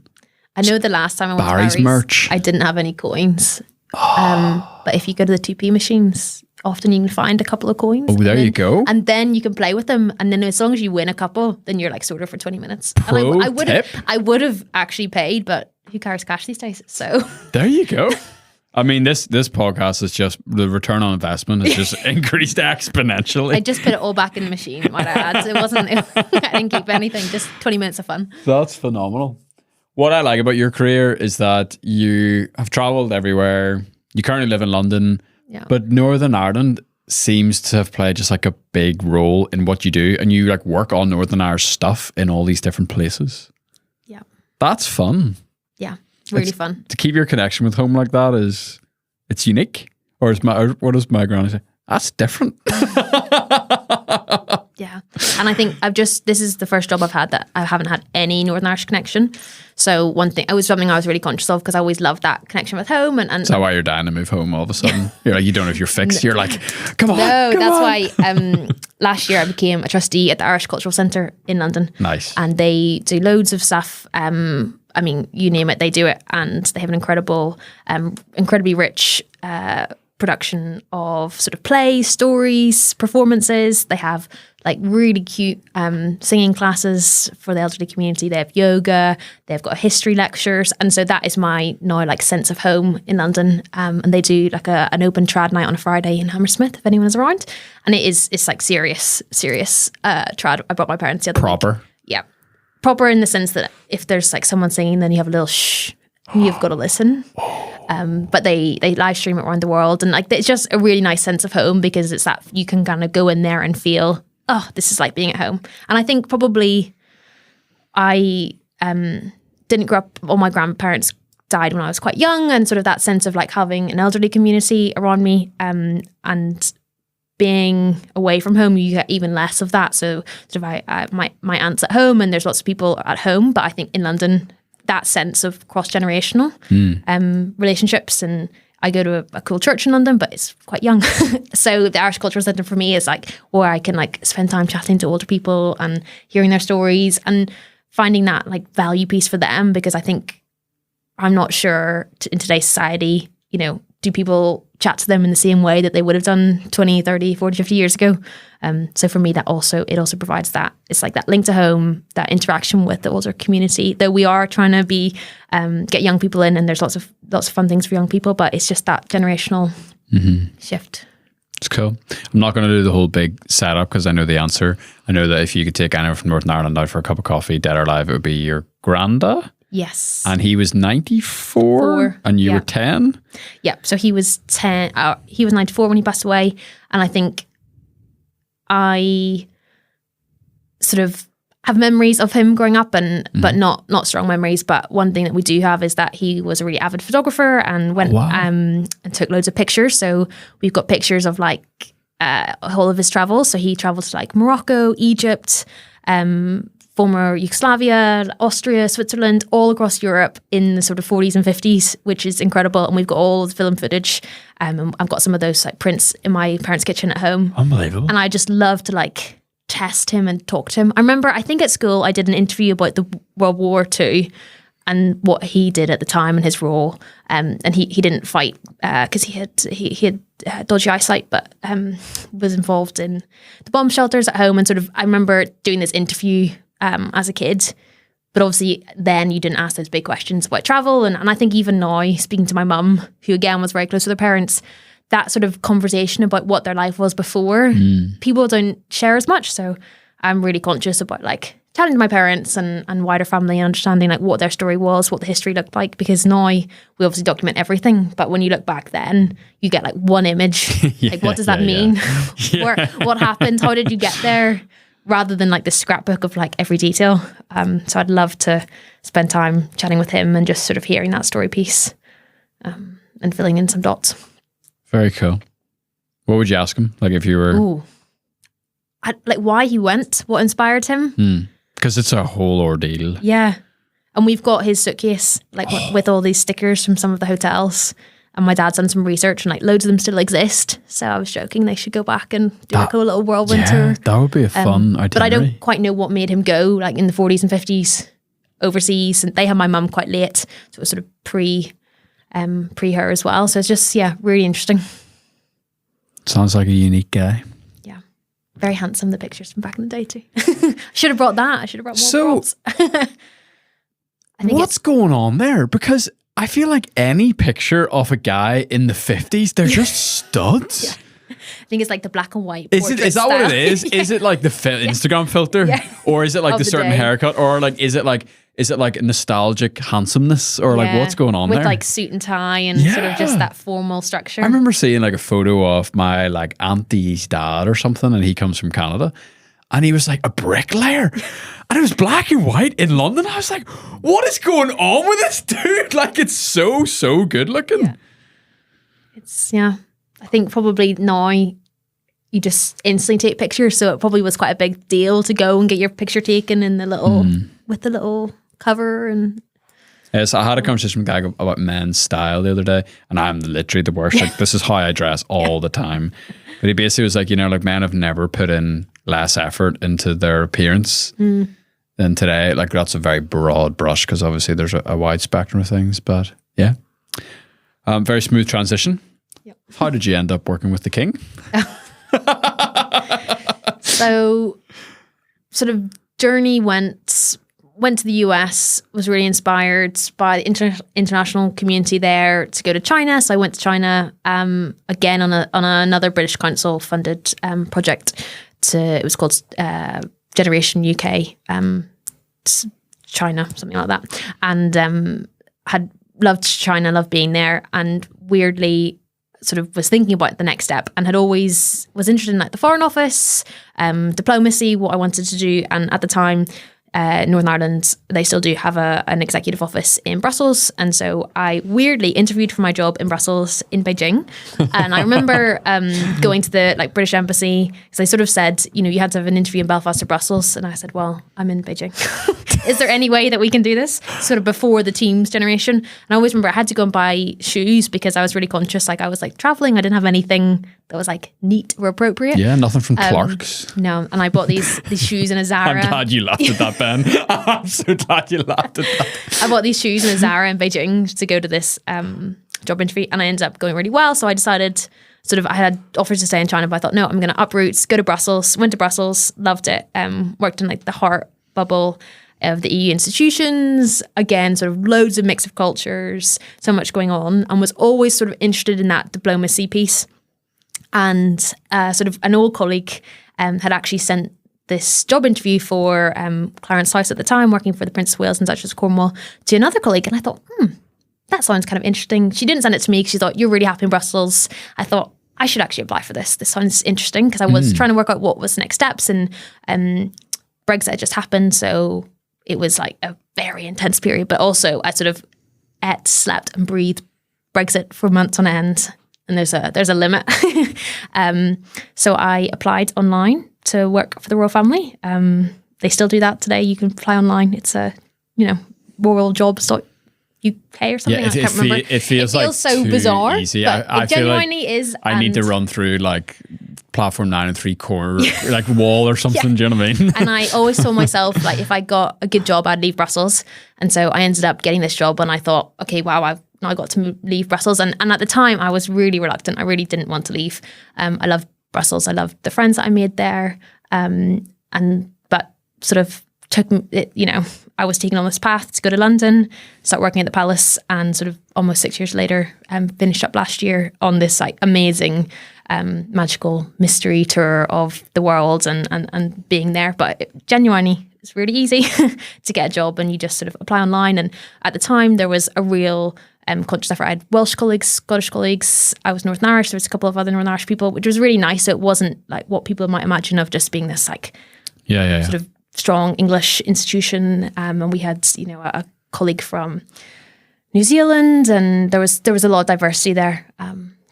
I know the last time I went Barry's to Barry's, merch. I didn't have any coins. But if you go to the 2p machines, often you can find a couple of coins. Oh, there and then, you go. And then you can play with them. And then as long as you win a couple, then you're like sorted for 20 minutes. Pro and tip. I would have actually paid, but who carries cash these days? So There you go. I mean, this podcast is just, the return on investment has just increased exponentially. I just put it all back in the machine, might I add. It wasn't, I didn't keep anything, just 20 minutes of fun. That's phenomenal. What I like about your career is that you have traveled everywhere. You currently live in London. Yeah. But Northern Ireland seems to have played just like a big role in what you do, and you like work on Northern Irish stuff in all these different places. Yeah. That's fun. Yeah. Really fun. To keep your connection with home like that it's unique. Or what does my granny say? That's different. Yeah. And I think this is the first job I've had that I haven't had any Northern Irish connection. So one thing, it was something I was really conscious of because I always loved that connection with home. And is that why you're dying to move home all of a sudden? You're like, you don't know if you're fixed. You're like, come on. No, come that's on. why last year I became a trustee at the Irish Cultural Centre in London. Nice. And they do loads of stuff. I mean, you name it, they do it. And they have an incredibly rich production of sort of plays, stories, performances. They have like really cute singing classes for the elderly community. They have yoga. They've got history lectures, and so that is my now like sense of home in London. And they do like an open trad night on a Friday in Hammersmith if anyone is around. And it's like serious trad. I brought my parents the other Proper. week. Yeah, proper in the sense that if there's like someone singing, then you have a little shh. You've got to listen. But they live stream it around the world, and like it's just a really nice sense of home because it's that you can kind of go in there and feel, oh, this is like being at home. And I think probably I didn't grow up. All my grandparents died when I was quite young, and sort of that sense of like having an elderly community around me, and being away from home, you get even less of that. So sort of my aunt's at home, and there's lots of people at home. But I think in London, that sense of cross-generational relationships, and I go to a cool church in London, but it's quite young. So the Irish Cultural Centre for me is like where I can like spend time chatting to older people and hearing their stories and finding that like value piece for them, because I think I'm not sure in today's society, you know, do people chat to them in the same way that they would have done 20, 30, 40, 50 years ago? So for me, it also provides that. It's like that link to home, that interaction with the older community, though we are trying to get young people in, and there's lots of fun things for young people, but it's just that generational shift. It's cool. I'm not going to do the whole big setup because I know the answer. I know that if you could take anyone from Northern Ireland out for a cup of coffee, dead or alive, it would be your granda. Yes. And he was 94 and you were 10? Yeah. So he was 10. He was 94 when he passed away. And I think I sort of have memories of him growing up, but not strong memories. But one thing that we do have is that he was a really avid photographer and went and took loads of pictures. So we've got pictures of like all of his travels. So he traveled to like Morocco, Egypt, former Yugoslavia, Austria, Switzerland, all across Europe in the sort of 40s and 50s, which is incredible. And we've got all the film footage. And I've got some of those like prints in my parents' kitchen at home. Unbelievable. And I just love to like test him and talk to him. I remember, I think at school, I did an interview about the World War II and what he did at the time and his role. And he didn't fight because he had dodgy eyesight, but was involved in the bomb shelters at home. And sort of, I remember doing this interview as a kid, but obviously then you didn't ask those big questions about travel. And I think even now, speaking to my mum, who again was very close with her parents, that sort of conversation about what their life was before, people don't share as much. So I'm really conscious about like telling to my parents and wider family and understanding like what their story was, what the history looked like, because now we obviously document everything. But when you look back then, you get like one image. Like, what does that mean? What happened? How did you get there? Rather than like the scrapbook of like every detail. So I'd love to spend time chatting with him and just sort of hearing that story piece and filling in some dots. Very cool. What would you ask him? Like if you were... like why he went, what inspired him. Because it's a whole ordeal. Yeah. And we've got his suitcase like with all these stickers from some of the hotels. And my dad's done some research and like loads of them still exist. So I was joking they should go back and do like a little whirlwind tour. That would be a fun itinerary. But I don't quite know what made him go like in the 40s and 50s overseas. And they had my mum quite late. So it was sort of pre her as well. So it's just, really interesting. Sounds like a unique guy. Yeah. Very handsome, the pictures from back in the day too. Should have brought that. I should have brought more props. What's going on there? Because I feel like any picture of a guy in the 50s, they're just studs. Yeah. I think it's like the black and white. Is that style. what it is? Is it like the Instagram filter? Yeah. Or is it like Of the the certain day. haircut? Or like, is it like is it like nostalgic handsomeness or like what's going on with there? like suit and tie and sort of just that formal structure. I remember seeing like a photo of my like auntie's dad or something, and he comes from Canada, and he was like a bricklayer, and it was black and white in London. I was like, what is going on with this dude? Like, it's so good looking. Yeah. It's I think probably now you just instantly take pictures, so it probably was quite a big deal to go and get your picture taken in the little with the little cover. And yes, I had a conversation with a guy about men's style the other day, and I'm literally the worst. Like, this is how I dress all the time. But he basically was like, like men have never put in less effort into their appearance than today. Like, that's a very broad brush because obviously there's a wide spectrum of things. But yeah, very smooth transition. Yep. How did you end up working with the king? So, sort of journey went to the US, was really inspired by the international community there to go to China. So I went to China again on another British Council funded project. It was called Generation UK China, something like that, and had loved China, loved being there, and weirdly sort of was thinking about the next step and had always was interested in like the Foreign Office, diplomacy, what I wanted to do. And at the time, Northern Ireland, they still do have an executive office in Brussels. And so I weirdly interviewed for my job in Brussels in Beijing. And I remember going to the like British embassy because they sort of said, you had to have an interview in Belfast or Brussels. And I said, well, I'm in Beijing. Is there any way that we can do this? Sort of before the Teams generation. And I always remember I had to go and buy shoes because I was really conscious. Like I was like traveling. I didn't have anything that was like neat or appropriate. Yeah, nothing from Clark's. No. And I bought these shoes in a Zara. I'm glad you laughed at that, Ben. I'm so glad you laughed at that. I bought these shoes in a Zara in Beijing to go to this job interview, and I ended up going really well. So I decided I had offers to stay in China, but I thought, no, I'm going to uproot, go to Brussels. Went to Brussels, loved it. Worked in like the heart bubble of the EU institutions. Again, sort of loads of mix of cultures, so much going on, and was always sort of interested in that diplomacy piece. And sort of an old colleague had actually sent this job interview for Clarence House at the time, working for the Prince of Wales and Duchess of Cornwall, to another colleague. And I thought, that sounds kind of interesting. She didn't send it to me because she thought, you're really happy in Brussels. I thought, I should actually apply for this. This sounds interesting, because I was trying to work out what was the next steps, and Briggs had just happened. So it was like a very intense period. But also I sort of ate, slept and breathed Brexit for months on end. And there's a limit. So I applied online to work for the royal family. They still do that today. You can apply online. It's royaljobs.uk or something. Yeah, I can't remember. It feels like so too bizarre. easy. But I it feel like genuinely is. I need to run through like platform 9 3/4 like wall or something. Do you know what I mean? And I always told myself, like, if I got a good job, I'd leave Brussels. And so I ended up getting this job, and I thought, okay, wow, I've now got to leave Brussels. And at the time, I was really reluctant. I really didn't want to leave. I loved Brussels. I loved the friends that I made there. But sort of took it, I was taken on this path to go to London, start working at the Palace, and sort of almost 6 years later, finished up last year on this like amazing magical mystery tour of the world and being there. But genuinely, it's really easy to get a job, and you just sort of apply online. And at the time, there was a real conscious effort. I had Welsh colleagues, Scottish colleagues. I was Northern Irish. There was a couple of other Northern Irish people, which was really nice. So it wasn't like what people might imagine of just being this like sort of strong English institution. And we had a colleague from New Zealand, and there was a lot of diversity there.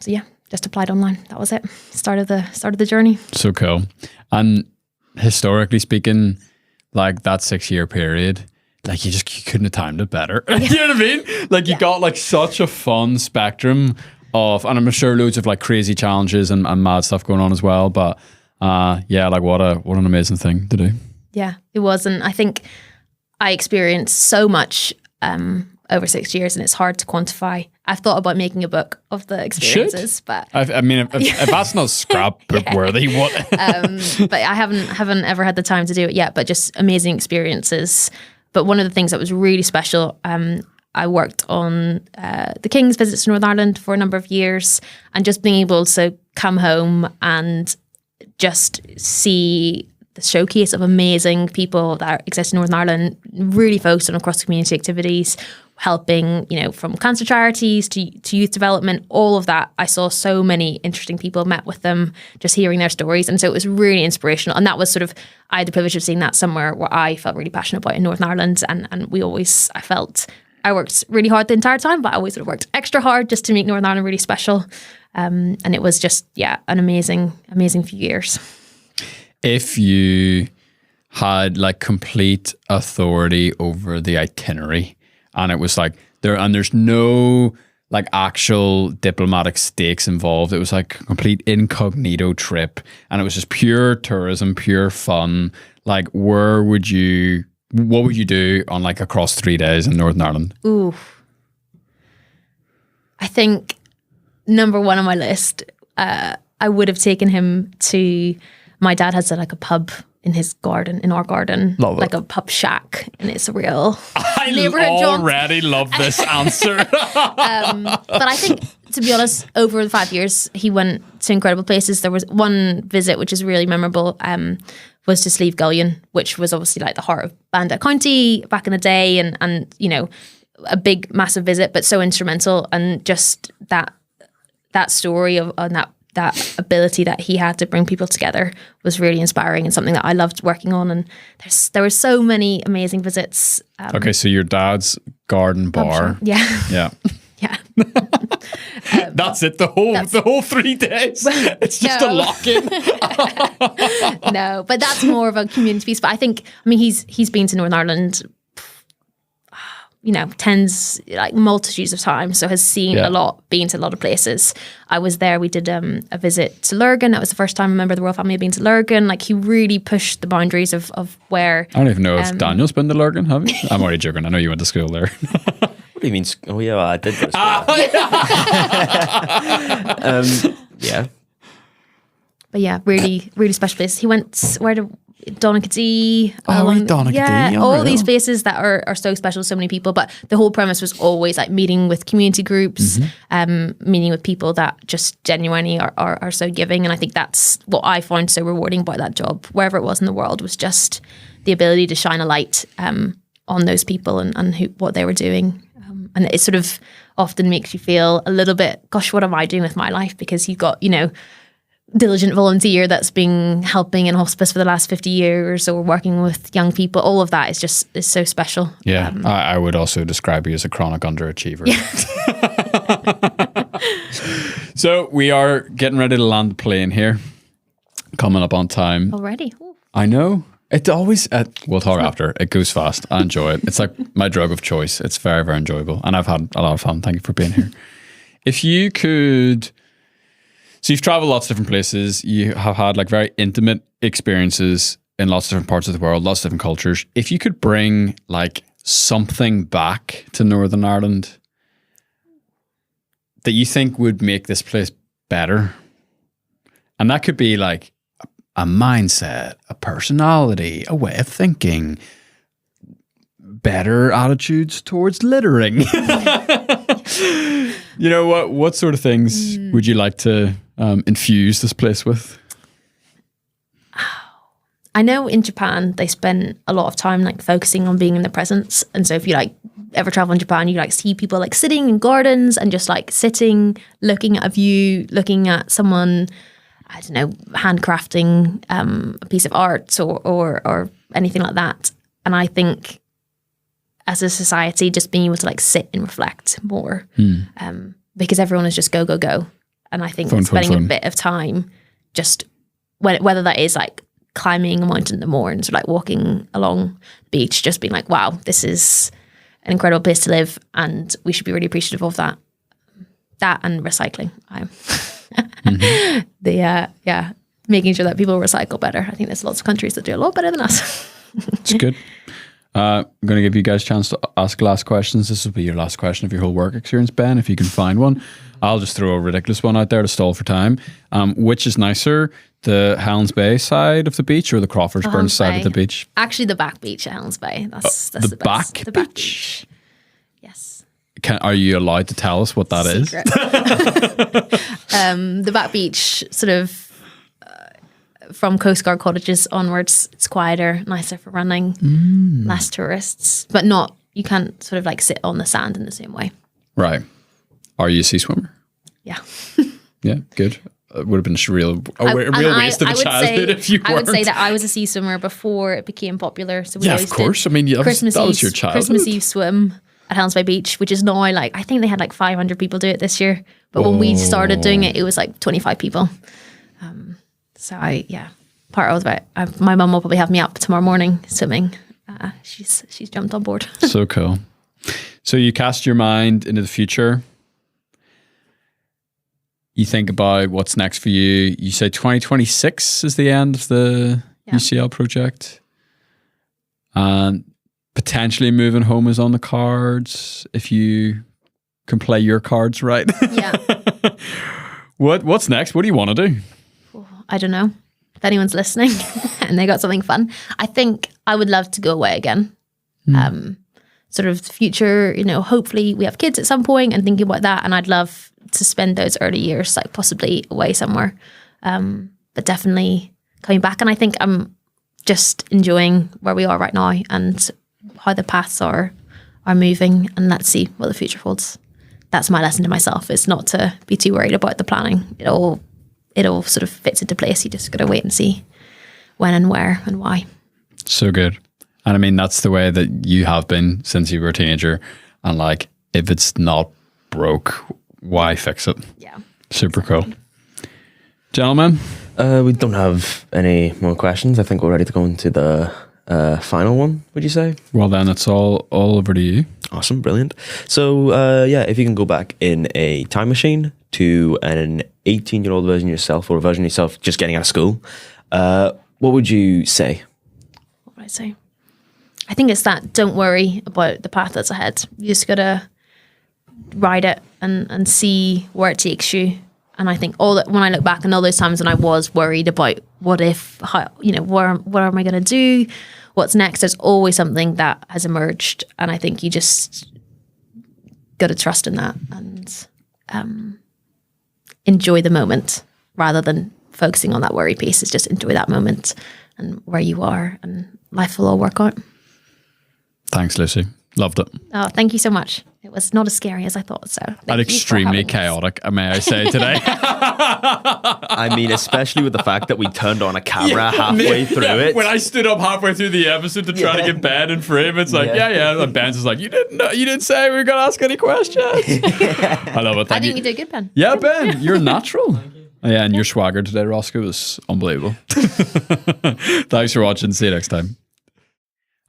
So yeah, just applied online. That was it. Start of the journey. So cool. And historically speaking, like that 6-year period, like you couldn't have timed it better. You know what I mean? Like you got like such a fun spectrum of, and I'm sure loads of like crazy challenges and mad stuff going on as well. But like what an amazing thing to do. Yeah, it was. And I think I experienced so much over 6 years, and it's hard to quantify. I've thought about making a book of the experiences, but I mean, if that's not scrapbook worthy, what? But I haven't ever had the time to do it yet. But just amazing experiences. But one of the things that was really special, I worked on the King's visits to Northern Ireland for a number of years, and just being able to come home and just see the showcase of amazing people that exist in Northern Ireland, really focused on across community activities, helping, from cancer charities to youth development, all of that. I saw so many interesting people, met with them, just hearing their stories. And so it was really inspirational. And that was I had the privilege of seeing that somewhere where I felt really passionate about in Northern Ireland. And I worked really hard the entire time, but I always would have worked extra hard just to make Northern Ireland really special. And it was just, an amazing, amazing few years. If you had like complete authority over the itinerary, and it was like there's no like actual diplomatic stakes involved. It was like a complete incognito trip, and it was just pure tourism, pure fun. Like, what would you do on like across 3 days in Northern Ireland? Ooh, I think number one on my list, I would have taken him to. My dad has like a pub in our garden, love like it. a pub shack, and it's a real I neighborhood jaunt. already love this answer. But I think, to be honest, over the 5 years, he went to incredible places. There was one visit which is really memorable, was to Slieve Gullion, which was obviously like the heart of Bandit County back in the day, and a big, massive visit, but so instrumental, and just that story of that ability that he had to bring people together was really inspiring and something that I loved working on. And there were so many amazing visits. Okay, so your dad's garden bar. Yeah. Yeah. Yeah. That's it. The whole 3 days. It's just a lock-in. No, but that's more of a community piece. But he's been to Northern Ireland, multitudes of times, so has seen a lot, been to a lot of places. I was there, we did a visit to Lurgan. That was the first time a member of the royal family had been to Lurgan. Like, he really pushed the boundaries of where... I don't even know if Daniel's been to Lurgan, have you? I'm already joking. I know you went to school there. What do you mean? Oh yeah, well, I did go to school. Yeah. But yeah, really, really special place. He went Donaghadee. Donaghadee. Yeah, all these places that are so special to so many people. But the whole premise was always like meeting with community groups, meeting with people that just genuinely are so giving. And I think that's what I found so rewarding about that job, wherever it was in the world, was just the ability to shine a light on those people and what they were doing. And it sort of often makes you feel a little bit, gosh, what am I doing with my life? Because you've got, diligent volunteer that's been helping in hospice for the last 50 years or working with young people. All of that is so special. Yeah, I would also describe you as a chronic underachiever. So we are getting ready to land the plane here. Coming up on time. Already? Ooh. I know. It always, we'll talk after. It goes fast. I enjoy it. It's like my drug of choice. It's very, very enjoyable. And I've had a lot of fun. Thank you for being here. If you could... So you've traveled lots of different places. You have had like very intimate experiences in lots of different parts of the world, lots of different cultures. If you could bring like something back to Northern Ireland that you think would make this place better, and that could be like a mindset, a personality, a way of thinking, better attitudes towards littering. What sort of things would you like to infuse this place with? I know in Japan they spend a lot of time like focusing on being in the presence, and so if you like ever travel in Japan, you like see people like sitting in gardens and just like sitting, looking at a view, looking at someone, I don't know, handcrafting a piece of art or anything like that. And I think as a society, just being able to like sit and reflect more, because everyone is just go, go, go. And I think spending a bit of time just whether that is like climbing a mountain in the mornings or like walking along the beach, just being like, wow, this is an incredible place to live and we should be really appreciative of that. That and recycling. Making sure that people recycle better. I think there's lots of countries that do a lot better than us. It's good. I'm going to give you guys a chance to ask last questions. This will be your last question of your whole work experience, Ben, if you can find one. I'll just throw a ridiculous one out there to stall for time. Which is nicer, the Helens Bay side of the beach or the Crawfordsburn side of the beach? Actually, the back beach at Helens Bay. That's the the back best. The beach? back beach. Yes. Are you allowed to tell us what that is? The back beach sort of from Coast Guard cottages onwards, it's quieter, nicer for running, less tourists, but not, you can't sort of like sit on the sand in the same way. Right. Are you a sea swimmer? Yeah. Yeah, good. It would have been a real waste of a childhood if you weren't. I would say that I was a sea swimmer before it became popular. So we yeah, always of course. did I mean, Christmas that was Eve, your childhood. Christmas Eve swim at Helms Bay Beach, which is now like, I think they had like 500 people do it this year. But when we started doing it, it was like 25 people. So part of it. My mum will probably have me up tomorrow morning swimming. She's jumped on board. So cool. So you cast your mind into the future. You think about what's next for you. You say 2026 is the end of the UCL project. And potentially moving home is on the cards if you can play your cards right. Yeah. What's next? What do you want to do? I don't know. If anyone's listening and they got something fun, I think I would love to go away again. Sort of the future, hopefully we have kids at some point and thinking about that. And I'd love to spend those early years, like possibly away somewhere. But definitely coming back. And I think I'm just enjoying where we are right now and how the paths are moving. And let's see what the future holds. That's my lesson to myself, is not to be too worried about the planning. It all sort of fits into place. You just got to wait and see when and where and why. So good. And I mean, that's the way that you have been since you were a teenager. And like, if it's not broke, why fix it? Yeah. Super cool. Gentlemen? We don't have any more questions. I think we're ready to go into the final one, would you say? Well, then it's all over to you. Awesome, brilliant. So, if you can go back in a time machine to an 18-year-old version of yourself or a version of yourself just getting out of school, what would you say? What would I say? I think it's that don't worry about the path that's ahead. You just got to ride it and see where it takes you. And I think when I look back on all those times when I was worried about what if, how, what am I going to do? What's next? There's always something that has emerged. And I think you just got to trust in that and enjoy the moment rather than focusing on that worry piece. Is just enjoy that moment and where you are, and life will all work out. Thanks, Lucy. Loved it. Oh, thank you so much. It was not as scary as I thought. So and extremely chaotic, may I say, today. I mean, especially with the fact that we turned on a camera halfway through it. When I stood up halfway through the episode to try to get Ben in frame, it's like, and Ben's just like, you didn't say we were going to ask any questions. I love it. I think you did good, Ben. Yeah, Ben, you're natural. Yeah, and your swagger today, Roscoe, was unbelievable. Thanks for watching. See you next time.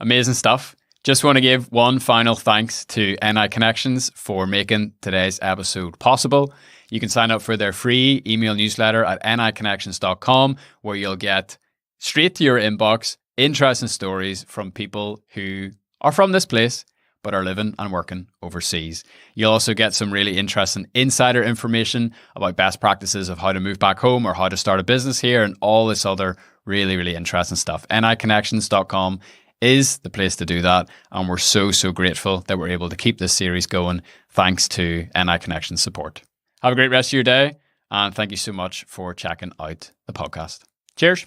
Amazing stuff. Just want to give one final thanks to NI Connections for making today's episode possible. You can sign up for their free email newsletter at niconnections.com, where you'll get straight to your inbox interesting stories from people who are from this place but are living and working overseas. You'll also get some really interesting insider information about best practices of how to move back home or how to start a business here and all this other really, really interesting stuff. niconnections.com is the place to do that, and we're so grateful that we're able to keep this series going thanks to NI Connections support. Have a great rest of your day, and thank you so much for checking out the podcast. Cheers.